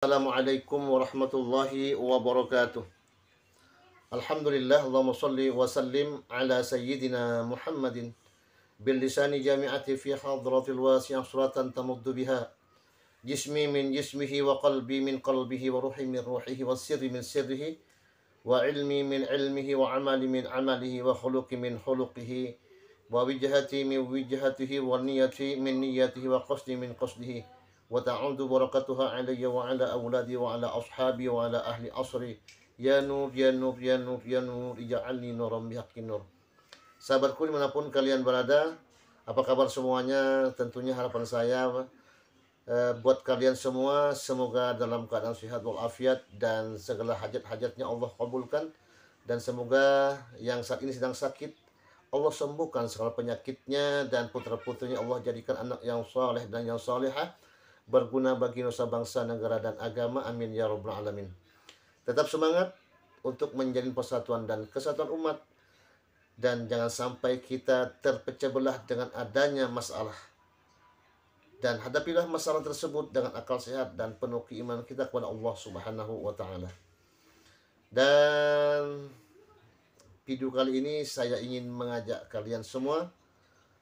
Assalamualaikum warahmatullahi wabarakatuh. Alhamdulillah, Allahumma salli wa sallim ala sayyidina Muhammadin bil lisani jami'ati fi hadratil wasi'ah suratan tamuddu biha jismi min jismihi wa qalbi min qalbihi wa ruhi min ruhihi wa sirri min sirrihi wa ilmi min ilmihi wa amali min amalihi wa khuluqi min khuluqihi wa wijhati min wijhatihi wa niyati min niyatihi wa qasdi min qasdihi wa ta'udu barakatuha alayya wa ala awladi wa ala ashabi wa ala ahli asri ya nur ya nur ya nur ya nur ija'alni nuram bihaqqin nur. Sahabatku dimanapun kalian berada, apa kabar semuanya? Tentunya harapan saya buat kalian semua semoga dalam keadaan sehat walafiat dan segala hajat-hajatnya Allah kabulkan, dan semoga yang saat ini sedang sakit Allah sembuhkan segala penyakitnya, dan putra-putrinya Allah jadikan anak yang saleh dan yang salihah, berguna bagi nusa bangsa, negara dan agama. Amin ya rabbal alamin. Tetap semangat untuk menjalin persatuan dan kesatuan umat, dan jangan sampai kita terpecah belah dengan adanya masalah. Dan hadapilah masalah tersebut dengan akal sehat dan penuh keimanan kita kepada Allah Subhanahu wa taala. Dan video kali ini saya ingin mengajak kalian semua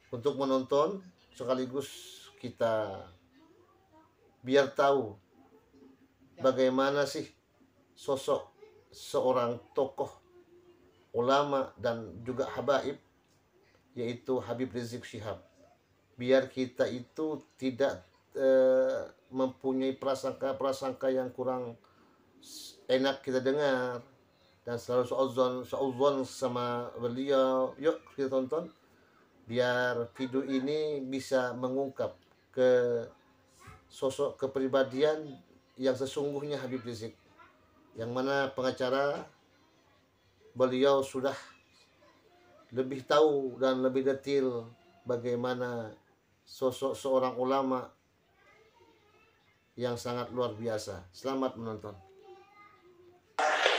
untuk menonton, sekaligus kita biar tahu bagaimana sih sosok seorang tokoh ulama dan juga habaib, yaitu Habib Rizik Syihab. Biar kita itu tidak mempunyai prasangka-prasangka yang kurang enak kita dengar, dan selalu seuzon sama beliau. Yuk kita tonton biar video ini bisa mengungkap ke sosok kepribadian yang sesungguhnya Habib Rizik, yang mana pengacara beliau sudah lebih tahu dan lebih detail bagaimana sosok seorang ulama yang sangat luar biasa. Selamat menonton.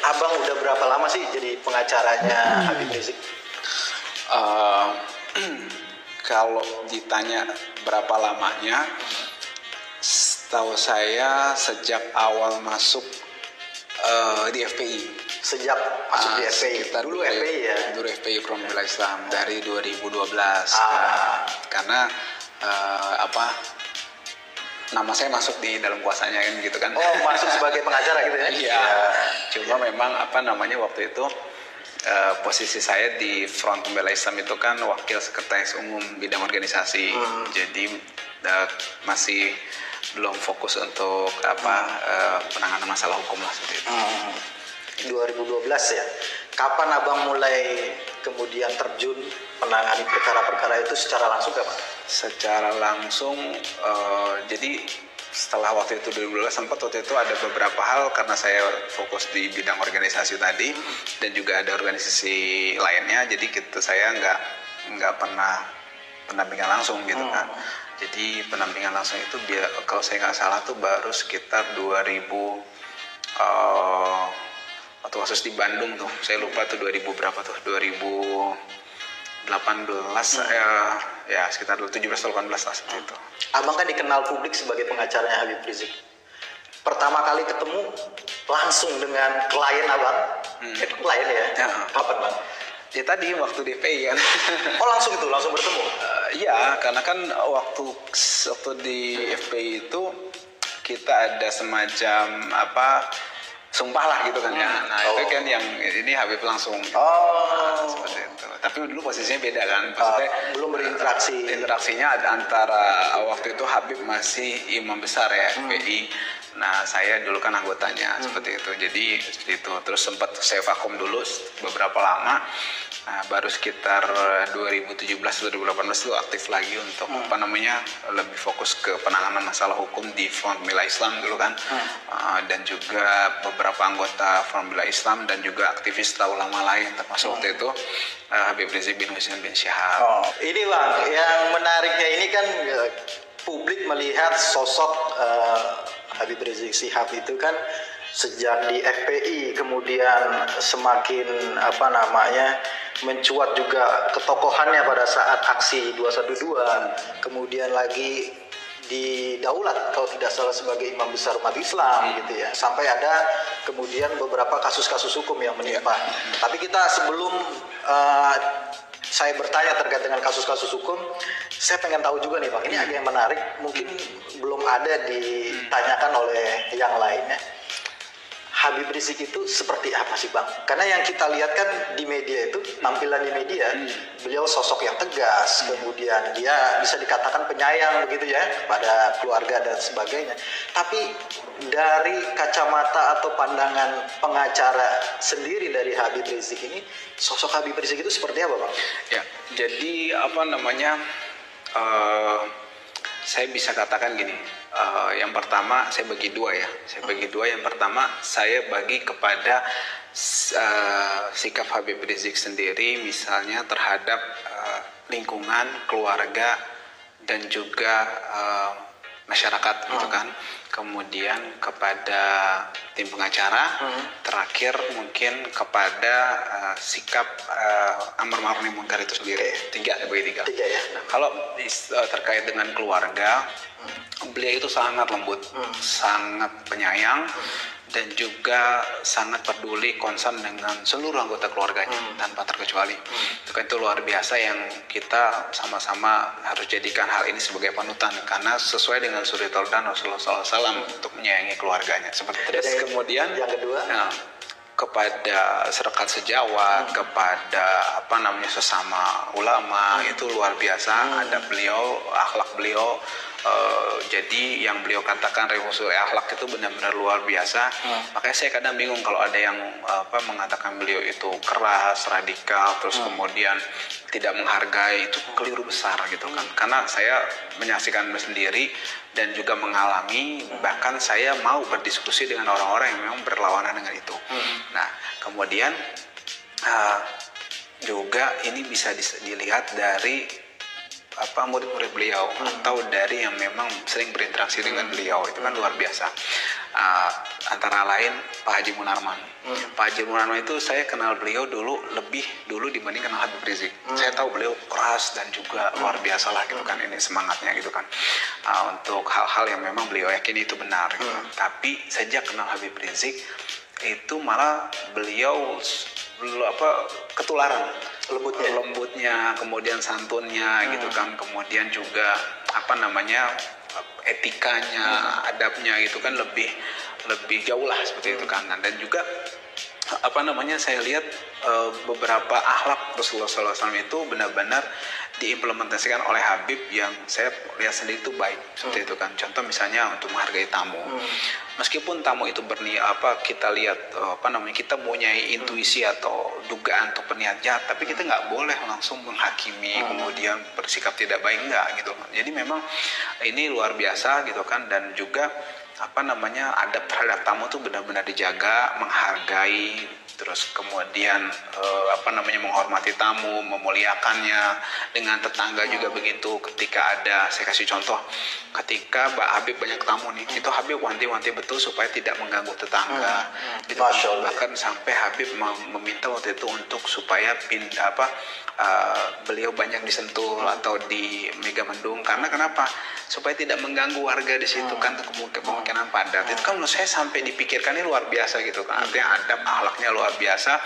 Abang udah berapa lama sih jadi pengacaranya Habib Rizik? Kalau ditanya berapa lamanya, setahu saya sejak awal masuk di FPI. Sejak masuk di FPI? Dulu FPI ya? Dulu FPI Front Pembela Islam dari 2012. Karena nama saya masuk di dalam kuasanya kan gitu kan. Oh, masuk sebagai pengacara gitu ya? Iya. Cuma memang waktu itu posisi saya di Front Pembela Islam itu kan wakil sekretaris umum bidang organisasi. Jadi masih belum fokus untuk penanganan masalah hukum lah seperti itu. 2012 ya. Kapan abang mulai kemudian terjun menangani perkara-perkara itu secara langsung kapan? Secara langsung, jadi setelah waktu itu 2012 sempat waktu itu ada beberapa hal karena saya fokus di bidang organisasi tadi dan juga ada organisasi lainnya, jadi saya nggak pernah pendampingan langsung gitu kan. Jadi pendampingan langsung itu kalau saya nggak salah tuh baru sekitar 2000 waktu kasus di Bandung tuh, saya lupa tuh 2000 berapa tuh, 2018 ya sekitar 17-18 lah seperti itu. Abang kan dikenal publik sebagai pengacaranya Habib Rizik. Pertama kali ketemu langsung dengan klien abang, klien ya? Kapan bang? Ya tadi waktu DPI kan. Oh langsung bertemu? Iya, karena kan waktu di FPI itu kita ada semacam sumpah lah gitu kan ya. Nah itu kan yang ini Habib langsung. Seperti itu. Tapi dulu posisinya beda kan. Maksudnya belum berinteraksi. Interaksinya antara waktu itu Habib masih imam besar ya FPI. Nah saya dulu kan anggotanya seperti itu. Jadi seperti itu. Terus sempat saya vakum dulu beberapa lama. Nah, baru sekitar 2017-2018 itu aktif lagi untuk lebih fokus ke penanganan masalah hukum di Front Pembela Islam dulu kan. Dan juga beberapa anggota Front Pembela Islam dan juga aktivis ulama lain, termasuk waktu itu Habib Rizik bin Husain bin Syihab. Ini bang, yang menariknya ini kan publik melihat sosok Habib Rizik Syihab itu kan sejak di FPI kemudian semakin mencuat juga ketokohannya pada saat aksi 212, kemudian lagi didaulat kalau tidak salah sebagai imam besar umat Islam gitu ya, sampai ada kemudian beberapa kasus-kasus hukum yang menimpa. Tapi kita sebelum saya bertanya terkait dengan kasus-kasus hukum, saya pengen tahu juga nih Bang, ini agak yang menarik, mungkin belum ada ditanyakan oleh yang lainnya. Habib Rizik itu seperti apa sih Bang? Karena yang kita lihat kan di media itu, tampilan di media, beliau sosok yang tegas, kemudian dia bisa dikatakan penyayang begitu ya kepada keluarga dan sebagainya. Tapi dari kacamata atau pandangan pengacara sendiri dari Habib Rizik ini, sosok Habib Rizik itu seperti apa Bang? Ya, jadi apa namanya, saya bisa katakan gini. Yang pertama saya bagi dua ya. Yang pertama saya bagi kepada sikap Habib Rizik sendiri, misalnya terhadap lingkungan, keluarga, dan juga masyarakat gitu kan. Kemudian kepada tim pengacara, terakhir mungkin kepada sikap amar ma'ruf nahi munkar itu sendiri. Tiga ya. Nah, kalau terkait dengan keluarga, beliau itu sangat lembut, sangat penyayang, dan juga sangat peduli, concern dengan seluruh anggota keluarganya tanpa terkecuali. Itu luar biasa yang kita sama-sama harus jadikan hal ini sebagai panutan, karena sesuai dengan suri teladan Rasulullah SAW untuk menyayangi keluarganya. Seperti terus kemudian yang kedua, kepada serekat sejawat, kepada sesama ulama, itu luar biasa. Ada beliau, akhlak beliau. Jadi yang beliau katakan revolusi akhlak itu benar-benar luar biasa. Makanya saya kadang bingung kalau ada yang mengatakan beliau itu keras, radikal, terus kemudian tidak menghargai, itu keliru besar gitu kan. Karena saya menyaksikan sendiri dan juga mengalami, bahkan saya mau berdiskusi dengan orang-orang yang memang berlawanan dengan itu. Nah, kemudian juga ini bisa dilihat dari murid-murid beliau atau dari yang memang sering berinteraksi dengan beliau, itu kan luar biasa. Antara lain Pak Haji Munarman. Pak Haji Munarman itu saya kenal beliau lebih dulu dibanding kenal Habib Rizik. Saya tahu beliau keras dan juga luar biasa lah gitu kan, ini semangatnya gitu kan, untuk hal-hal yang memang beliau yakini itu benar gitu. Tapi sejak kenal Habib Rizik itu malah beliau ketularan lembutnya, kemudian santunnya gitu kan, kemudian juga etikanya, adabnya gitu kan lebih jauh lah seperti itu kan. Dan juga saya lihat beberapa akhlak Rasulullah SAW itu benar-benar diimplementasikan oleh Habib yang saya lihat sendiri itu baik seperti itu kan. Contoh misalnya untuk menghargai tamu, meskipun tamu itu kita lihat kita mempunyai intuisi atau dugaan untuk berniat jahat, tapi kita nggak boleh langsung menghakimi, kemudian bersikap tidak baik, enggak gitu. Jadi memang ini luar biasa gitu kan. Dan juga adab terhadap tamu itu benar-benar dijaga, menghargai, terus kemudian menghormati tamu, memuliakannya. Dengan tetangga juga begitu. Ketika ada, saya kasih contoh, ketika Mbak Habib banyak tamu nih, itu Habib wanti-wanti betul supaya tidak mengganggu tetangga. Bahkan sampai Habib meminta waktu itu untuk supaya beliau banyak disentuh atau di Megamendung. Karena kenapa? Supaya tidak mengganggu warga di situ kan, kemungkinan padat. Itu kan menurut saya sampai dipikirkan ini luar biasa gitu kan. Artinya adab akhlaknya luar biasa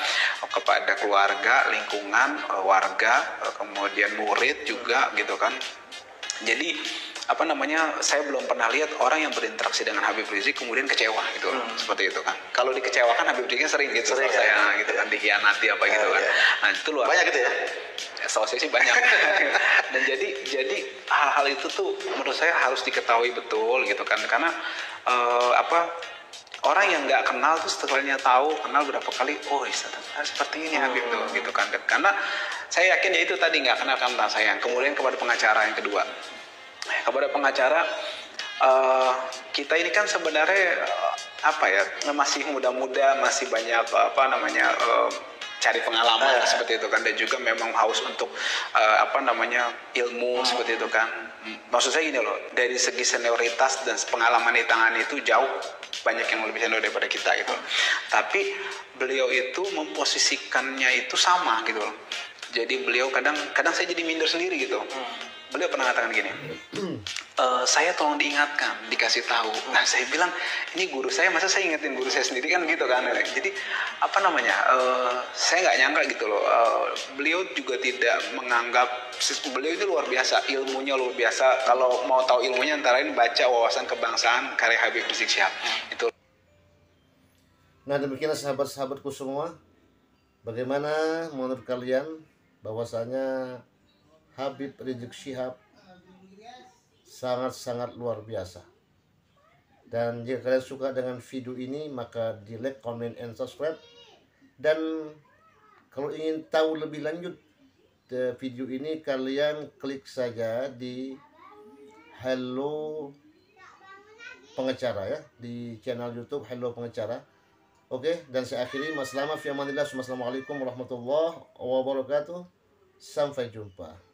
kepada keluarga, lingkungan, warga, kemudian murid juga gitu kan. Jadi saya belum pernah lihat orang yang berinteraksi dengan Habib Rizik kemudian kecewa gitu, seperti itu kan. Kalau dikecewakan Habib Rizik sering gitu, saya gitu kan, dikhianati gitu kan. Nah itu luar banyak gitu ya. Setahu saya sih banyak. Dan jadi hal-hal itu tuh menurut saya harus diketahui betul gitu kan. Karena orang yang nggak kenal tuh setelahnya tahu, kenal berapa kali, oh seperti ini Habib tuh gitu kan. Karena saya yakin ya itu tadi, nggak kenal tentang sayang. Kemudian kepada pengacara yang kedua, kepada pengacara, kita ini kan sebenarnya masih muda-muda, masih banyak cari pengalaman seperti itu kan, dan juga memang haus untuk ilmu seperti itu kan. Maksud saya gini loh, dari segi senioritas dan pengalaman di tangan itu jauh banyak yang lebih senior daripada kita gitu. Tapi beliau itu memposisikannya itu sama gitu loh. Jadi beliau kadang saya jadi minder sendiri gitu. Beliau pernah mengatakan gini, saya tolong diingatkan, dikasih tahu. Nah saya bilang, ini guru saya, masa saya ingetin guru saya sendiri kan gitu kan. Jadi apa namanya, saya nggak nyangka gitu loh. Beliau juga tidak menganggap, beliau itu luar biasa, ilmunya luar biasa. Kalau mau tahu ilmunya antara lain baca Wawasan Kebangsaan karya Habib Rizik Syihab. Itu. Nah, demikianlah sahabat-sahabatku semua. Bagaimana menurut kalian bahwasanya Habib Rizik Syihab sangat-sangat luar biasa. Dan jika kalian suka dengan video ini, maka di like, comment, and subscribe. Dan kalau ingin tahu lebih lanjut video ini, kalian klik saja di Hello Pengacara ya, di channel YouTube Hello Pengacara. Oke, dan saya akhiri. Wassalamualaikum warahmatullahi wabarakatuh. Sampai jumpa.